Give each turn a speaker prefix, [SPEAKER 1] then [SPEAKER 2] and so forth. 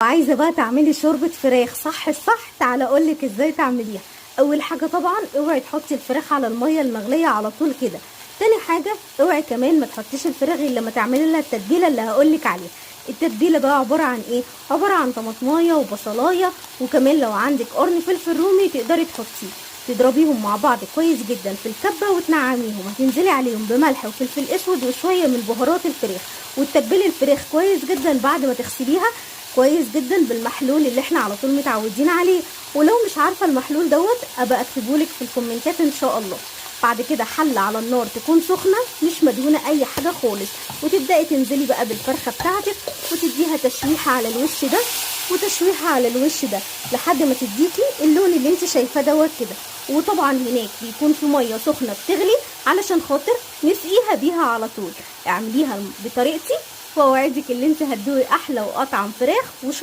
[SPEAKER 1] عايزه بقى تعملي شوربه فراخ صح الصح، تعالى اقولك ازاي تعمليها. اول حاجه طبعا اوعي تحطي الفراخ على الميه المغليه على طول كده. تاني حاجه اوعي كمان ما تحطيش الفراخ غير لما تعملي لها التتبيله اللي هقولك عليها. التتبيله بقى عباره عن ايه؟ عباره عن طماطمايه وبصلايه، وكمان لو عندك قرن فلفل رومي تقدري تحطيه. تضربيهم مع بعض كويس جدا في الكبه وتنعميهم، هتنزلي عليهم بملح وفلفل اسود وشويه من بهارات الفراخ، وتتبلي الفراخ كويس جدا بعد ما تغسليها كويس جدا بالمحلول اللي احنا على طول متعودين عليه. ولو مش عارفه المحلول دوت ابقى اكتبهولك في الكومنتات ان شاء الله. بعد كده حله على النار تكون سخنه مش مدهونه اي حاجه خالص، وتبداي تنزلي بقى بالفرخه بتاعتك وتديها تشويحه على الوش ده وتشويحه على الوش ده لحد ما تديكي اللون اللي انت شايفاه دوت كده. وطبعا هناك بيكون في ميه سخنه بتغلي علشان خاطر نسقيها بيها على طول. اعمليها بطريقتي واوعدك اللي انت هتدوقي احلى واطعم فراخ